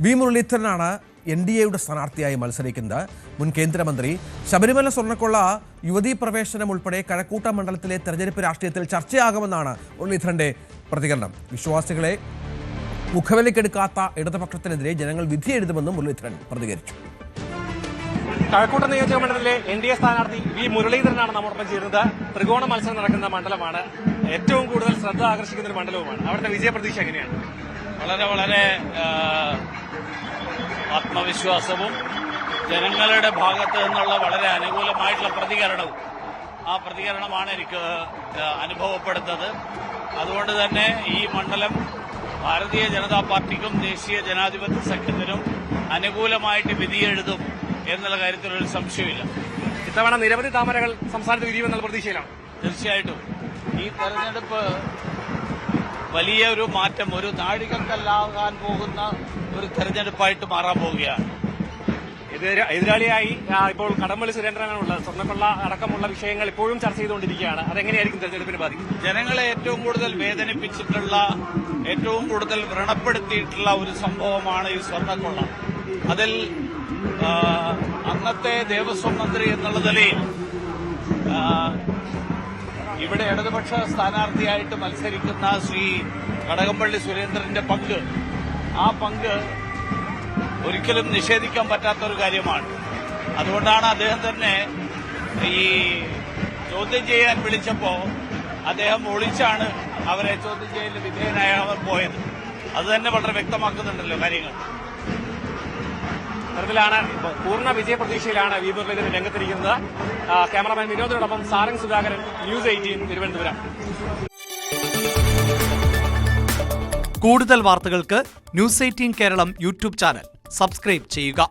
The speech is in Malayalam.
വി മുരളീധരനാണ് NDAയുടെ സ്ഥാനാർത്ഥിയായി മത്സരിക്കുന്നത്. മുൻ കേന്ദ്രമന്ത്രി. ശബരിമല സ്വർണ്ണക്കൊള്ള, യുവതീ പ്രവേശനം ഉൾപ്പെടെ കഴക്കൂട്ട മണ്ഡലത്തിലെ തെരഞ്ഞെടുപ്പ് രാഷ്ട്രീയത്തിൽ ചർച്ചയാകുമെന്നാണ് മുരളീധരന്റെ പ്രതികരണം. വിശ്വാസികളെ മുഖവിലക്കെടുക്കാത്ത ഇടതുപക്ഷത്തിനെതിരെ ജനങ്ങൾ വിധി എഴുതുമെന്നും മുരളീധരൻ പ്രതികരിച്ചു. കഴക്കൂട്ടം നിയോജക മണ്ഡലത്തിലെ NDA സ്ഥാനാർത്ഥി വി മുരളീധരനാണ് നമ്മോടൊപ്പം ചേരുന്നത്. ത്രികോണ മത്സരം നടക്കുന്ന മണ്ഡലമാണ്. ഏറ്റവും കൂടുതൽ ശ്രദ്ധ ആകർഷിക്കുന്ന ഒരു മണ്ഡലവുമാണ്. അവിടുത്തെ വിജയപ്രതീക്ഷ എങ്ങനെയാണ്? വളരെ ആത്മവിശ്വാസവും ജനങ്ങളുടെ ഭാഗത്ത് നിന്നുള്ള വളരെ അനുകൂലമായിട്ടുള്ള പ്രതികരണവും ആ പ്രതികരണമാണ് എനിക്ക് അനുഭവപ്പെടുന്നത്. അതുകൊണ്ട് തന്നെ ഈ മണ്ഡലം ഭാരതീയ ജനതാ പാർട്ടിക്കും ദേശീയ ജനാധിപത്യ സഖ്യത്തിനും അനുകൂലമായിട്ട് വിധിയെഴുതും എന്നുള്ള കാര്യത്തിൽ ഒരു സംശയമില്ല. ഇത്തവണ നിരവധി താമരകൾ സംസ്ഥാനത്ത് വിരിയുമെന്നുള്ള പ്രതീക്ഷയിലാണ്. തീർച്ചയായിട്ടും ഈ തെരഞ്ഞെടുപ്പ് വലിയ ഒരു മാറ്റം, ഒരു നാഴികക്കല്ലാകാൻ പോകുന്ന ഒരു തെരഞ്ഞെടുപ്പായിട്ട് മാറാൻ പോവുകയാണ്. എതിരാളിയായി ഇപ്പോൾ കടമ്പള്ളി സുരേന്ദ്രനാണുള്ളത്. സ്വർണ്ണക്കൊള്ള അടക്കമുള്ള വിഷയങ്ങൾ ഇപ്പോഴും ചർച്ച ചെയ്തുകൊണ്ടിരിക്കുകയാണ്. അതെങ്ങനെയായിരിക്കും തെരഞ്ഞെടുപ്പിനെ ബാധിക്കും? ജനങ്ങളെ ഏറ്റവും കൂടുതൽ വേദനിപ്പിച്ചിട്ടുള്ള, ഏറ്റവും കൂടുതൽ വ്രണപ്പെടുത്തിയിട്ടുള്ള ഒരു സംഭവമാണ് ഈ സ്വർണ്ണക്കൊള്ള. അതിൽ അന്നത്തെ ദേവസ്വം മന്ത്രി എന്നുള്ള നിലയിൽ ഇവിടെ ഇടതുപക്ഷ സ്ഥാനാർത്ഥിയായിട്ട് മത്സരിക്കുന്ന ശ്രീ കടകംപള്ളി സുരേന്ദ്രന്റെ പങ്ക്, ആ പങ്ക് ഒരിക്കലും നിഷേധിക്കാൻ പറ്റാത്തൊരു കാര്യമാണ്. അതുകൊണ്ടാണ് അദ്ദേഹം തന്നെ ഈ ചോദ്യം ചെയ്യാൻ വിളിച്ചപ്പോൾ അദ്ദേഹം ഒളിച്ചാണ് അവരെ ചോദ്യം ചെയ്യലിന് വിധേയനായ അവർ പോയത്. അത് തന്നെ വളരെ വ്യക്തമാക്കുന്നുണ്ടല്ലോ കാര്യങ്ങൾ. തരത്തിലാണ് പൂർണ്ണ വിജയപ്രതീക്ഷയിലാണ് വി മുരളീധരൻ രംഗത്തിരിക്കുന്നത്. ക്യാമറാമാൻ വിനോദിനോടൊപ്പം സാരംഗ് സുധാകരൻ, News 18 തിരുവനന്തപുരം. കൂടുതൽ വാർത്തകൾക്ക് News 18 Keralam YouTube channel subscribe ചെയ്യുക.